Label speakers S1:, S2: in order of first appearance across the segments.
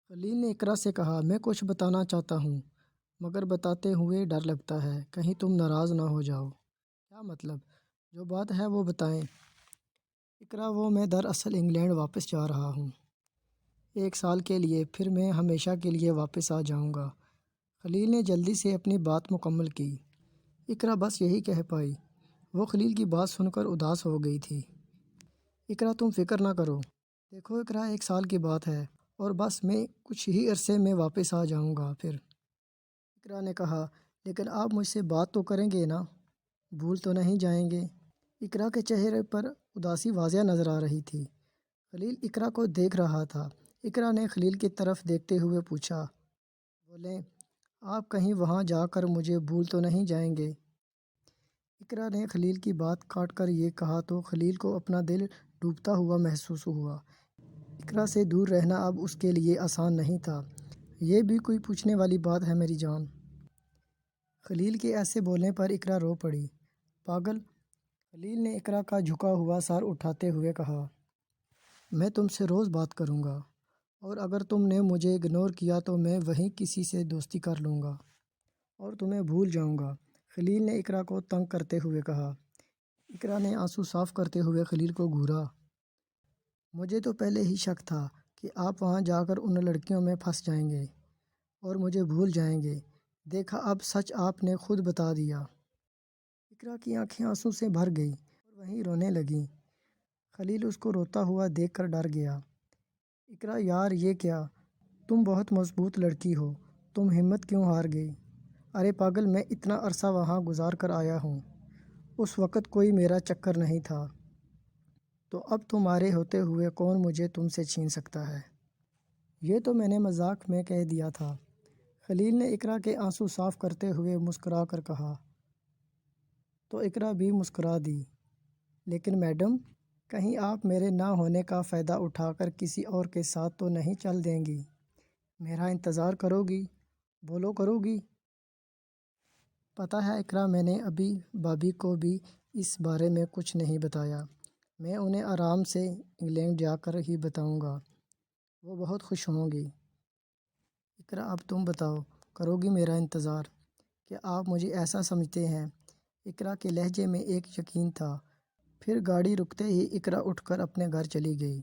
S1: خلیل نے اقرا سے کہا، میں کچھ بتانا چاہتا ہوں مگر بتاتے ہوئے ڈر لگتا ہے، کہیں تم ناراض نہ ہو جاؤ۔ کیا مطلب؟ جو بات ہے وہ بتائیں۔ اقرا، وہ میں دراصل انگلینڈ واپس جا رہا ہوں 1 سال کے لیے، پھر میں ہمیشہ کے لیے واپس آ جاؤں گا۔ خلیل نے جلدی سے اپنی بات مکمل کی۔ اقرا بس یہی کہہ پائی۔ وہ خلیل کی بات سن کر اداس ہو گئی تھی۔ اقرا، تم فکر نہ کرو۔ دیکھو اقرا، 1 سال کی بات ہے اور بس میں کچھ ہی عرصے میں واپس آ جاؤں گا پھر۔ اقرا نے کہا، لیکن آپ مجھ سے بات تو کریں گے نا؟ بھول تو نہیں جائیں گے؟ اقرا کے چہرے پر اداسی واضح نظر آ رہی تھی۔ خلیل اقرا کو دیکھ رہا تھا۔ اقرا نے خلیل کی طرف دیکھتے ہوئے پوچھا، بولیں، آپ کہیں وہاں جا کر مجھے بھول تو نہیں جائیں گے؟ اقرا نے خلیل کی بات کاٹ کر یہ کہا تو خلیل کو اپنا دل ڈوبتا ہوا محسوس ہوا۔ اقرا سے دور رہنا اب اس کے لیے آسان نہیں تھا۔ یہ بھی کوئی پوچھنے والی بات ہے میری جان؟ خلیل کے ایسے بولنے پر اقرا رو پڑی۔ پاگل! خلیل نے اقرا کا جھکا ہوا سر اٹھاتے ہوئے کہا، میں تم سے روز بات کروں گا اور اگر تم نے مجھے اگنور کیا تو میں وہیں کسی سے دوستی کر لوں گا اور تمہیں بھول جاؤں گا۔ خلیل نے اقرا کو تنگ کرتے ہوئے کہا۔ اقرا نے آنسو صاف کرتے ہوئے خلیل کو گھورا۔ مجھے تو پہلے ہی شک تھا کہ آپ وہاں جا کر ان لڑکیوں میں پھنس جائیں گے اور مجھے بھول جائیں گے۔ دیکھا، اب سچ آپ نے خود بتا دیا۔ اقرا کی آنکھیں آنسو سے بھر گئیں اور وہیں رونے لگیں۔ خلیل اس کو روتا ہوا دیکھ کر ڈر گیا۔ اقرا، یار یہ کیا؟ تم بہت مضبوط لڑکی ہو، تم ہمت کیوں ہار گئی؟ ارے پاگل، میں اتنا عرصہ وہاں گزار کر آیا ہوں، اس وقت کوئی میرا چکر نہیں تھا، تو اب تمہارے ہوتے ہوئے کون مجھے تم سے چھین سکتا ہے؟ یہ تو میں نے مذاق میں کہہ دیا تھا۔ خلیل نے اقرا کے آنسو صاف کرتے ہوئے مسکرا کر کہا۔ تو اقرا بھی مسکرا دی۔ لیکن میڈم، کہیں آپ میرے نہ ہونے کا فائدہ اٹھا کر کسی اور کے ساتھ تو نہیں چل دیں گی؟ میرا انتظار کرو گی؟ بولو، کرو گی؟ پتہ ہے اقرا، میں نے ابھی بھابھی کو بھی اس بارے میں کچھ نہیں بتایا۔ میں انہیں آرام سے انگلینڈ جا کر ہی بتاؤں گا، وہ بہت خوش ہوں گی۔ اقرا، اب تم بتاؤ، کرو گی میرا انتظار؟ کیا آپ مجھے ایسا سمجھتے ہیں؟ اقرا کے لہجے میں ایک یقین تھا۔ پھر گاڑی رکتے ہی اقرا اٹھ کر اپنے گھر چلی گئی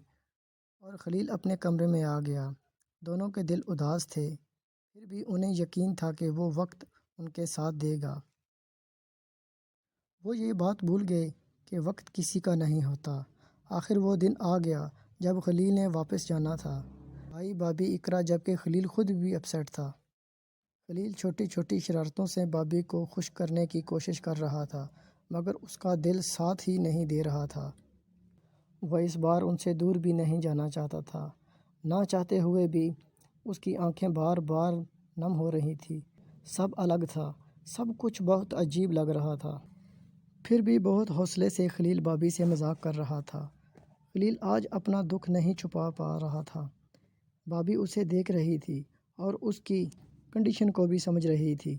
S1: اور خلیل اپنے کمرے میں آ گیا۔ دونوں کے دل اداس تھے، پھر بھی انہیں یقین تھا کہ وہ وقت ان کے ساتھ دے گا۔ وہ یہ بات بھول گئے کہ وقت کسی کا نہیں ہوتا۔ آخر وہ دن آ گیا جب خلیل نے واپس جانا تھا۔ بھائی، بھابھی، اقرا، جبکہ خلیل خود بھی اپسیٹ تھا۔ خلیل چھوٹی چھوٹی شرارتوں سے بھابھی کو خوش کرنے کی کوشش کر رہا تھا مگر اس کا دل ساتھ ہی نہیں دے رہا تھا۔ وہ اس بار ان سے دور بھی نہیں جانا چاہتا تھا۔ نہ چاہتے ہوئے بھی اس کی آنکھیں بار بار نم ہو رہی تھیں۔ سب الگ تھا، سب کچھ بہت عجیب لگ رہا تھا۔ پھر بھی بہت حوصلے سے خلیل بھابھی سے مذاق کر رہا تھا۔ خلیل آج اپنا دکھ نہیں چھپا پا رہا تھا۔ بھابھی اسے دیکھ رہی تھی اور اس کی کنڈیشن کو بھی سمجھ رہی تھی۔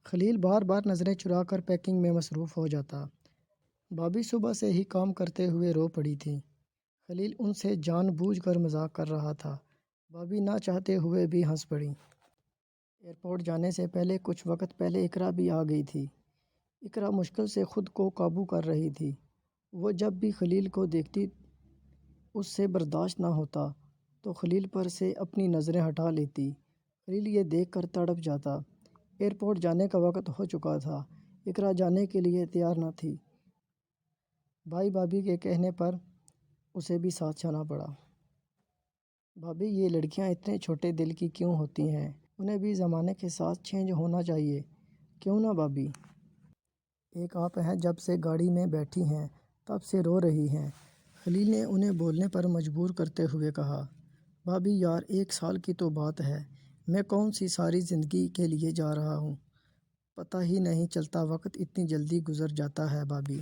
S1: خلیل بار بار نظریں چرا کر پیکنگ میں مصروف ہو جاتا۔ بھابھی صبح سے ہی کام کرتے ہوئے رو پڑی تھی۔ خلیل ان سے جان بوجھ کر مذاق کر رہا تھا۔ بھابھی نہ چاہتے ہوئے بھی ہنس پڑی۔ ایئرپورٹ جانے سے پہلے کچھ وقت پہلے اقرا بھی آ گئی تھی۔ اقرا مشکل سے خود کو قابو کر رہی تھی۔ وہ جب بھی خلیل کو دیکھتی اس سے برداشت نہ ہوتا تو خلیل پر سے اپنی نظریں ہٹا لیتی۔ خلیل یہ دیکھ کر تڑپ جاتا۔ ایئرپورٹ جانے کا وقت ہو چکا تھا۔ اقرا جانے کے لیے تیار نہ تھی۔ بھائی بھابھی کے کہنے پر اسے بھی ساتھ جانا پڑا۔ بھابھی، یہ لڑکیاں اتنے چھوٹے دل کی کیوں ہوتی ہیں؟ انہیں بھی زمانے کے ساتھ چینج ہونا چاہیے، کیوں نہ بھابھی؟ ایک آپ ہیں جب سے گاڑی میں بیٹھی ہیں تب سے رو رہی ہیں۔ خلیل نے انہیں بولنے پر مجبور کرتے ہوئے کہا۔ بھابھی یار، 1 سال کی تو بات ہے، میں کون سی ساری زندگی کے لیے جا رہا ہوں؟ پتہ ہی نہیں چلتا، وقت اتنی جلدی گزر جاتا ہے بھابھی۔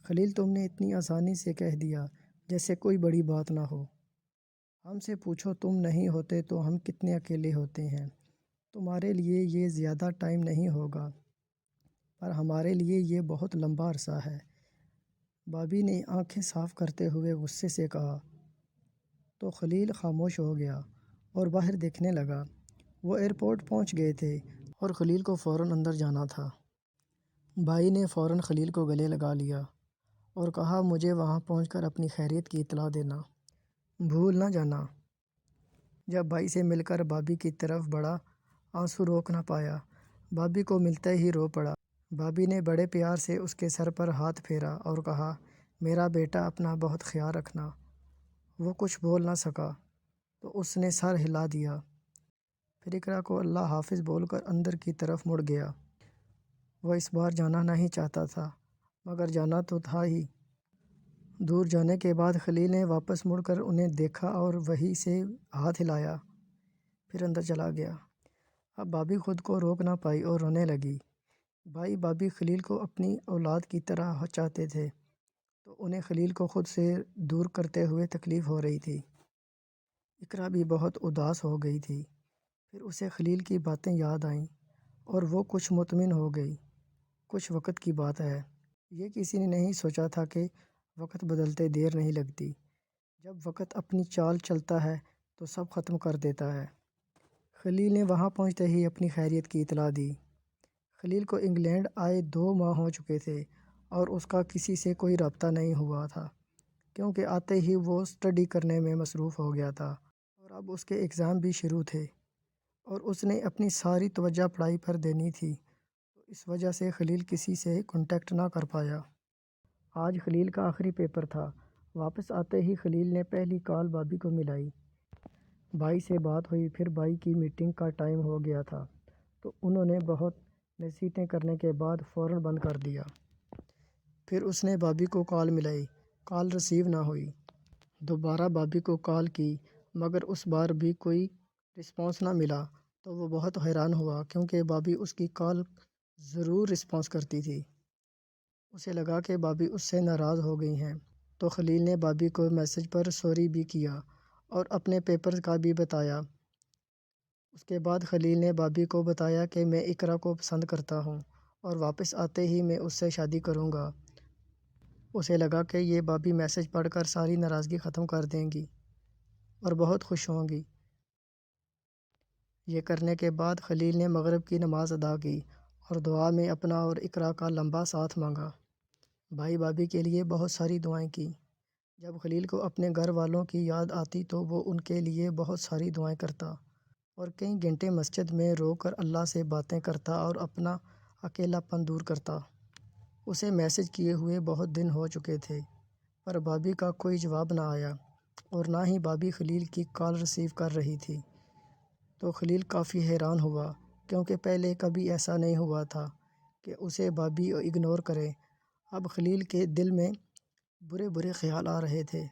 S1: خلیل، تم نے اتنی آسانی سے کہہ دیا جیسے کوئی بڑی بات نہ ہو۔ ہم سے پوچھو، تم نہیں ہوتے تو ہم کتنے اکیلے ہوتے ہیں۔ تمہارے لیے یہ زیادہ ٹائم نہیں ہوگا پر ہمارے لیے یہ بہت لمبا عرصہ ہے۔ بھابھی نے آنکھیں صاف کرتے ہوئے غصے سے کہا۔ تو خلیل خاموش ہو گیا اور باہر دیکھنے لگا۔ وہ ایئرپورٹ پہنچ گئے تھے اور خلیل کو فوراً اندر جانا تھا۔ بھائی نے فوراً خلیل کو گلے لگا لیا اور کہا مجھے وہاں پہنچ کر اپنی خیریت کی اطلاع دینا، بھول نہ جانا۔ جب بھائی سے مل کر بھابھی کی طرف بڑھا، آنسو روک نہ پایا، بھابھی کو ملتے ہی رو پڑا۔ بھابھی نے بڑے پیار سے اس کے سر پر ہاتھ پھیرا اور کہا میرا بیٹا اپنا بہت خیال رکھنا۔ وہ کچھ بول نہ سکا تو اس نے سر ہلا دیا، پھر اقرا کو اللہ حافظ بول کر اندر کی طرف مڑ گیا۔ وہ اس بار جانا نہیں چاہتا تھا مگر جانا تو تھا ہی۔ دور جانے کے بعد خلیل نے واپس مڑ کر انہیں دیکھا اور وہیں سے ہاتھ ہلایا، پھر اندر چلا گیا۔ اب بھابھی خود کو روک نہ پائی اور رونے لگی۔ بھائی بھابھی خلیل کو اپنی اولاد کی طرح چاہتے تھے تو انہیں خلیل کو خود سے دور کرتے ہوئے تکلیف ہو رہی تھی۔ اقرا بھی بہت اداس ہو گئی تھی، پھر اسے خلیل کی باتیں یاد آئیں اور وہ کچھ مطمئن ہو گئی۔ کچھ وقت کی بات ہے، یہ کسی نے نہیں سوچا تھا کہ وقت بدلتے دیر نہیں لگتی۔ جب وقت اپنی چال چلتا ہے تو سب ختم کر دیتا ہے۔ خلیل نے وہاں پہنچتے ہی اپنی خیریت کی اطلاع دی۔ خلیل کو انگلینڈ آئے 2 ماہ ہو چکے تھے اور اس کا کسی سے کوئی رابطہ نہیں ہوا تھا، کیونکہ آتے ہی وہ اسٹڈی کرنے میں مصروف ہو گیا تھا اور اب اس کے ایگزام بھی شروع تھے اور اس نے اپنی ساری توجہ پڑھائی پر دینی تھی، تو اس وجہ سے خلیل کسی سے کانٹیکٹ نہ کر پایا۔ آج خلیل کا آخری پیپر تھا۔ واپس آتے ہی خلیل نے پہلی کال بھابھی کو ملائی۔ بھائی سے بات ہوئی، پھر بھائی کی میٹنگ کا ٹائم ہو گیا تھا تو انہوں نے بہت نصیحتیں کرنے کے بعد فوراً بند کر دیا۔ پھر اس نے بھابھی کو کال ملائی، کال ریسیو نہ ہوئی۔ دوبارہ بھابھی کو کال کی مگر اس بار بھی کوئی رسپانس نہ ملا تو وہ بہت حیران ہوا، کیونکہ بھابھی اس کی کال ضرور رسپانس کرتی تھی۔ اسے لگا کہ بھابھی اس سے ناراض ہو گئی ہیں، تو خلیل نے بھابھی کو میسج پر سوری بھی کیا اور اپنے پیپر کا بھی بتایا۔ اس کے بعد خلیل نے بھابھی کو بتایا کہ میں اقرا کو پسند کرتا ہوں اور واپس آتے ہی میں اس سے شادی کروں گا۔ اسے لگا کہ یہ بھابھی میسج پڑھ کر ساری ناراضگی ختم کر دیں گی اور بہت خوش ہوں گی۔ یہ کرنے کے بعد خلیل نے مغرب کی نماز ادا کی اور دعا میں اپنا اور اقرا کا لمبا ساتھ مانگا۔ بھائی بھابھی کے لیے بہت ساری دعائیں کی۔ جب خلیل کو اپنے گھر والوں کی یاد آتی تو وہ ان کے لیے بہت ساری دعائیں کرتا اور کئی گھنٹے مسجد میں رو کر اللہ سے باتیں کرتا اور اپنا اکیلا پن دور کرتا۔ اسے میسج کیے ہوئے بہت دن ہو چکے تھے پر بھابھی کا کوئی جواب نہ آیا اور نہ ہی بھابھی خلیل کی کال ریسیو کر رہی تھی، تو خلیل کافی حیران ہوا، کیونکہ پہلے کبھی ایسا نہیں ہوا تھا کہ اسے بھابھی اگنور کرے۔ اب خلیل کے دل میں برے برے خیال آ رہے تھے۔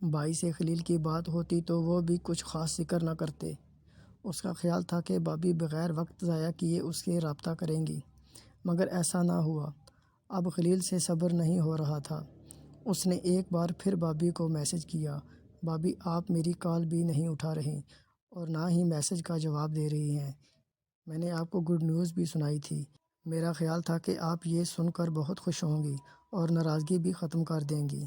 S1: بھائی سے خلیل کی بات ہوتی تو وہ بھی کچھ خاص ذکر نہ کرتے۔ اس کا خیال تھا کہ بھابھی بغیر وقت ضائع کیے اس سے رابطہ کریں گی، مگر ایسا نہ ہوا۔ اب خلیل سے صبر نہیں ہو رہا تھا۔ اس نے ایک بار پھر بھابھی کو میسج کیا، بھابھی آپ میری کال بھی نہیں اٹھا رہی اور نہ ہی میسج کا جواب دے رہی ہیں۔ میں نے آپ کو گڈ نیوز بھی سنائی تھی، میرا خیال تھا کہ آپ یہ سن کر بہت خوش ہوں گی اور ناراضگی بھی ختم کر دیں گی۔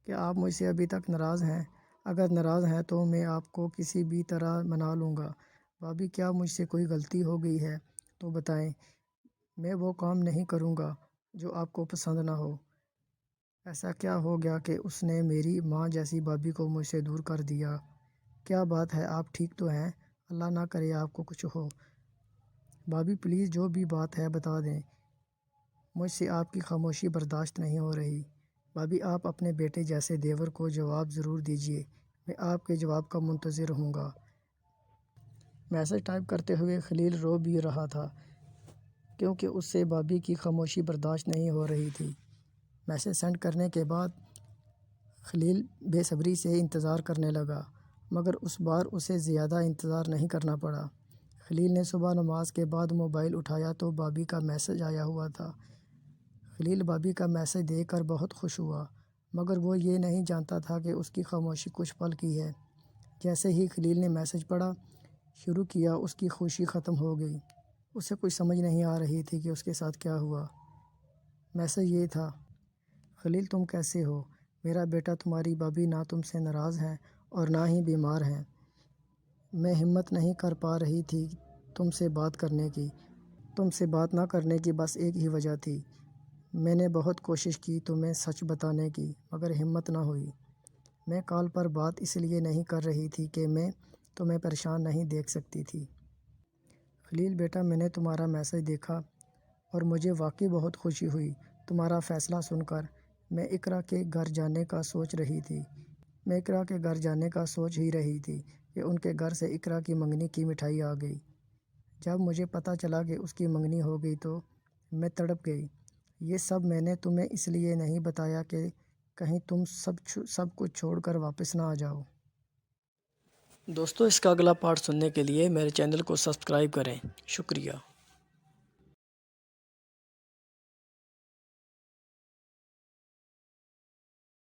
S1: کیا آپ مجھ سے ابھی تک ناراض ہیں؟ اگر ناراض ہیں تو میں آپ کو کسی بھی طرح منا لوں گا۔ بھابھی کیا مجھ سے کوئی غلطی ہو گئی ہے تو بتائیں، میں وہ کام نہیں کروں گا جو آپ کو پسند نہ ہو۔ ایسا کیا ہو گیا کہ اس نے میری ماں جیسی بھابھی کو مجھ سے دور کر دیا؟ کیا بات ہے، آپ ٹھیک تو ہیں؟ اللہ نہ کرے آپ کو کچھ ہو۔ بھابھی پلیز جو بھی بات ہے بتا دیں، مجھ سے آپ کی خاموشی برداشت نہیں ہو رہی۔ بھابھی آپ اپنے بیٹے جیسے دیور کو جواب ضرور دیجیے، میں آپ کے جواب کا منتظر ہوں گا۔ میسج ٹائپ کرتے ہوئے خلیل رو بھی رہا تھا، کیونکہ اس سے بھابھی کی خاموشی برداشت نہیں ہو رہی تھی۔ میسج سینڈ کرنے کے بعد خلیل بے صبری سے انتظار کرنے لگا، مگر اس بار اسے زیادہ انتظار نہیں کرنا پڑا۔ خلیل نے صبح نماز کے بعد موبائل اٹھایا تو بھابھی کا میسج آیا ہوا تھا۔ خلیل بھابھی کا میسج دیکھ کر بہت خوش ہوا، مگر وہ یہ نہیں جانتا تھا کہ اس کی خاموشی کچھ پل کی ہے۔ جیسے ہی خلیل نے میسج پڑھا شروع کیا، اس کی خوشی ختم ہو گئی۔ اسے کچھ سمجھ نہیں آ رہی تھی کہ اس کے ساتھ کیا ہوا۔ میسج یہ تھا، خلیل تم کیسے ہو؟ میرا بیٹا تمہاری بھابھی نہ تم سے ناراض ہیں اور نہ ہی بیمار ہیں۔ میں ہمت نہیں کر پا رہی تھی تم سے بات کرنے کی۔ تم سے بات نہ کرنے کی بس ایک ہی وجہ تھی۔ میں نے بہت کوشش کی تمہیں سچ بتانے کی، مگر ہمت نہ ہوئی۔ میں کال پر بات اس لیے نہیں کر رہی تھی کہ میں تمہیں پریشان نہیں دیکھ سکتی تھی۔ خلیل بیٹا، میں نے تمہارا میسج دیکھا اور مجھے واقعی بہت خوشی ہوئی تمہارا فیصلہ سن کر۔ میں اقرا کے گھر جانے کا سوچ ہی رہی تھی کہ ان کے گھر سے اقرا کی منگنی کی مٹھائی آ گئی۔ جب مجھے پتہ چلا کہ اس کی منگنی ہو گئی تو میں تڑپ گئی۔ یہ سب میں نے تمہیں اس لیے نہیں بتایا کہ کہیں تم سب کچھ چھوڑ کر واپس نہ آ جاؤ۔ دوستو، اس کا اگلا پارٹ سننے کے لیے میرے چینل کو سبسکرائب کریں۔ شکریہ۔